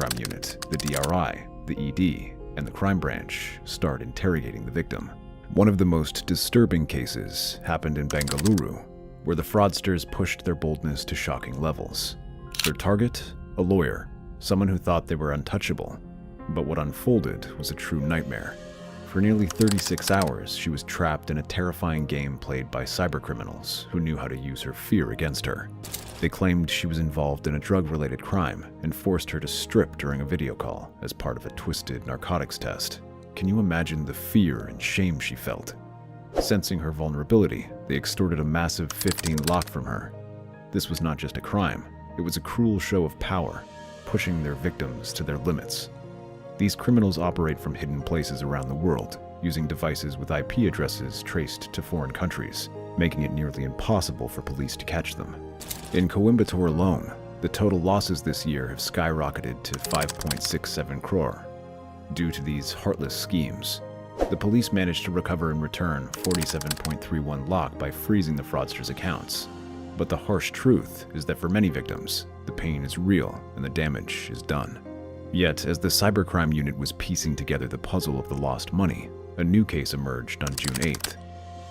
cybercrime unit, the DRI, the ED, and the crime branch start interrogating the victim. One of the most disturbing cases happened in Bengaluru, where the fraudsters pushed their boldness to shocking levels. Their target? A lawyer, someone who thought they were untouchable. But what unfolded was a true nightmare. For nearly 36 hours, she was trapped in a terrifying game played by cybercriminals who knew how to use her fear against her. They claimed she was involved in a drug-related crime and forced her to strip during a video call as part of a twisted narcotics test. Can you imagine the fear and shame she felt? Sensing her vulnerability, they extorted a massive 15 lakh from her. This was not just a crime, it was a cruel show of power, pushing their victims to their limits. These criminals operate from hidden places around the world, using devices with IP addresses traced to foreign countries, making it nearly impossible for police to catch them. In Coimbatore alone, the total losses this year have skyrocketed to 5.67 crore. Due to these heartless schemes, the police managed to recover in return 47.31 lakh by freezing the fraudsters' accounts. But the harsh truth is that for many victims, the pain is real and the damage is done. Yet, as the cybercrime unit was piecing together the puzzle of the lost money, a new case emerged on June 8th.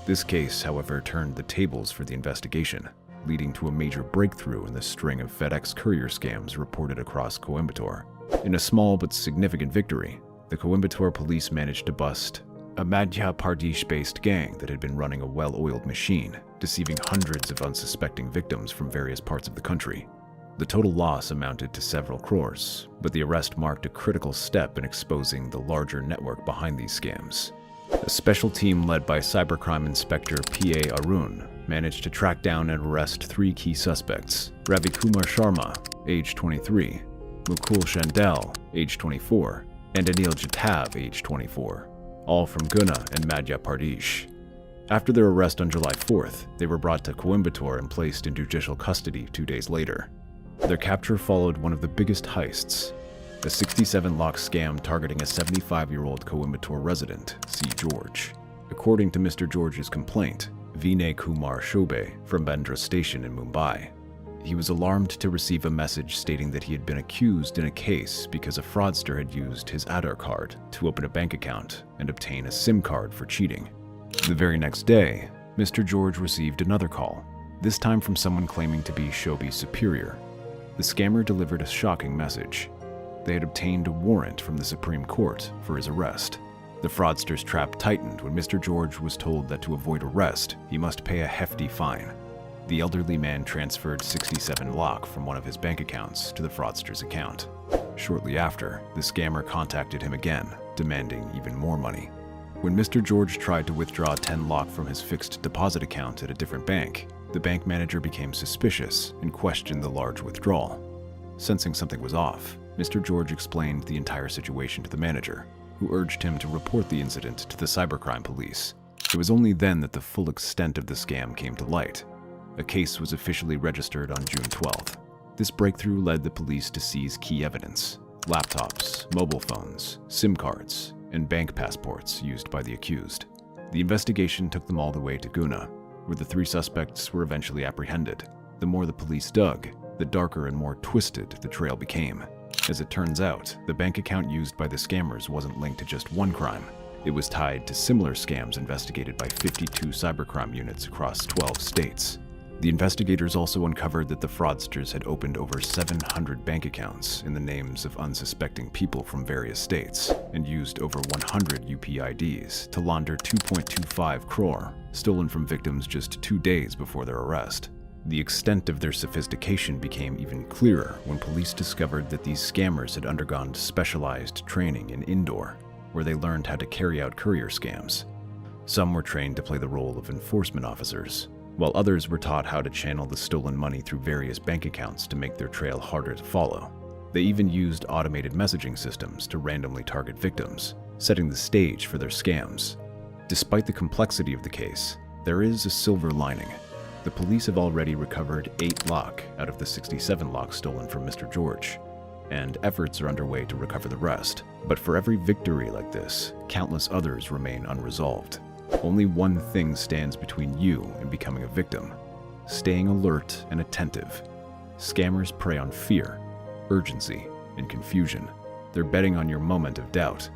This case, however, turned the tables for the investigation, leading to a major breakthrough in the string of FedEx courier scams reported across Coimbatore. In a small but significant victory, the Coimbatore police managed to bust a Madhya Pradesh-based gang that had been running a well-oiled machine, deceiving hundreds of unsuspecting victims from various parts of the country. The total loss amounted to several crores, but the arrest marked a critical step in exposing the larger network behind these scams. A special team led by cybercrime inspector P.A. Arun managed to track down and arrest 3 key suspects: Ravikumar Sharma, age 23, Mukul Chandel, age 24, and Anil Jatav, age 24, all from Guna and Madhya Pradesh. After their arrest on July 4th, they were brought to Coimbatore and placed in judicial custody 2 days later. Their capture followed one of the biggest heists, a 67 lakh scam targeting a 75-year-old Coimbatore resident, C. George. According to Mr. George's complaint, Vinay Kumar Shobe from Bandra Station in Mumbai, he was alarmed to receive a message stating that he had been accused in a case because a fraudster had used his Aadhaar card to open a bank account and obtain a SIM card for cheating. The very next day, Mr. George received another call, this time from someone claiming to be Shobe's superior. The scammer delivered a shocking message. They had obtained a warrant from the Supreme Court for his arrest. The fraudster's trap tightened when Mr. George was told that to avoid arrest, he must pay a hefty fine. The elderly man transferred 67 lakh from one of his bank accounts to the fraudster's account. Shortly after, the scammer contacted him again, demanding even more money. When Mr. George tried to withdraw 10 lakh from his fixed deposit account at a different bank, the bank manager became suspicious and questioned the large withdrawal. Sensing something was off, Mr. George explained the entire situation to the manager, who urged him to report the incident to the cybercrime police. It was only then that the full extent of the scam came to light. A case was officially registered on June 12th. This breakthrough led the police to seize key evidence: laptops, mobile phones, SIM cards, and bank passports used by the accused. The investigation took them all the way to Guna, where the 3 suspects were eventually apprehended. The more the police dug, the darker and more twisted the trail became. As it turns out, the bank account used by the scammers wasn't linked to just one crime. It was tied to similar scams investigated by 52 cybercrime units across 12 states. The investigators also uncovered that the fraudsters had opened over 700 bank accounts in the names of unsuspecting people from various states and used over 100 UPIDs to launder 2.25 crore, stolen from victims just 2 days before their arrest. The extent of their sophistication became even clearer when police discovered that these scammers had undergone specialized training in Indore, where they learned how to carry out courier scams. Some were trained to play the role of enforcement officers, while others were taught how to channel the stolen money through various bank accounts to make their trail harder to follow. They even used automated messaging systems to randomly target victims, setting the stage for their scams. Despite the complexity of the case, there is a silver lining. The police have already recovered 8 lakh out of the 67 lakh stolen from Mr. George, and efforts are underway to recover the rest. But for every victory like this, countless others remain unresolved. Only one thing stands between you and becoming a victim: staying alert and attentive. Scammers prey on fear, urgency, and confusion. They're betting on your moment of doubt,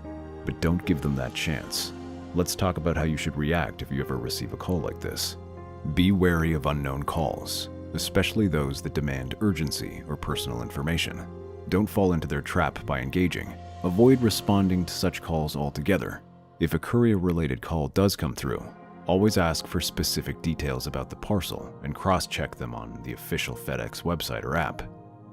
but don't give them that chance. Let's talk about how you should react if you ever receive a call like this. Be wary of unknown calls, especially those that demand urgency or personal information. Don't fall into their trap by engaging. Avoid responding to such calls altogether. If a courier-related call does come through, always ask for specific details about the parcel and cross-check them on the official FedEx website or app.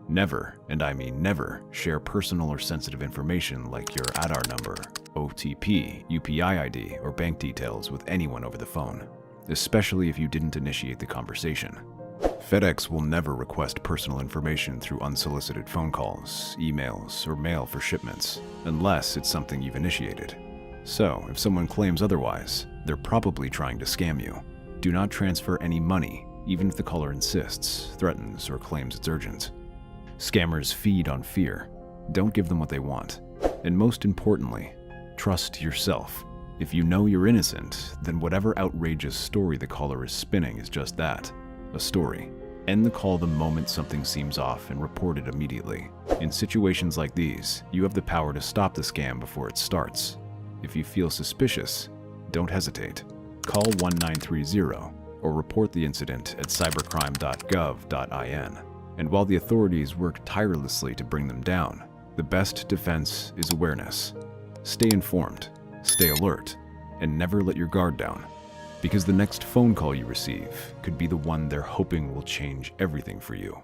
Never, and I mean never, share personal or sensitive information like your Aadhaar number, OTP, UPI ID, or bank details with anyone over the phone, especially if you didn't initiate the conversation. FedEx will never request personal information through unsolicited phone calls, emails, or mail for shipments, unless it's something you've initiated. So, if someone claims otherwise, they're probably trying to scam you. Do not transfer any money, even if the caller insists, threatens, or claims it's urgent. Scammers feed on fear. Don't give them what they want. And most importantly, trust yourself. If you know you're innocent, then whatever outrageous story the caller is spinning is just that, a story. End the call the moment something seems off and report it immediately. In situations like these, you have the power to stop the scam before it starts. If you feel suspicious, don't hesitate. Call 1930 or report the incident at cybercrime.gov.in. And while the authorities work tirelessly to bring them down, the best defense is awareness. Stay informed, stay alert, and never let your guard down, because the next phone call you receive could be the one they're hoping will change everything for you.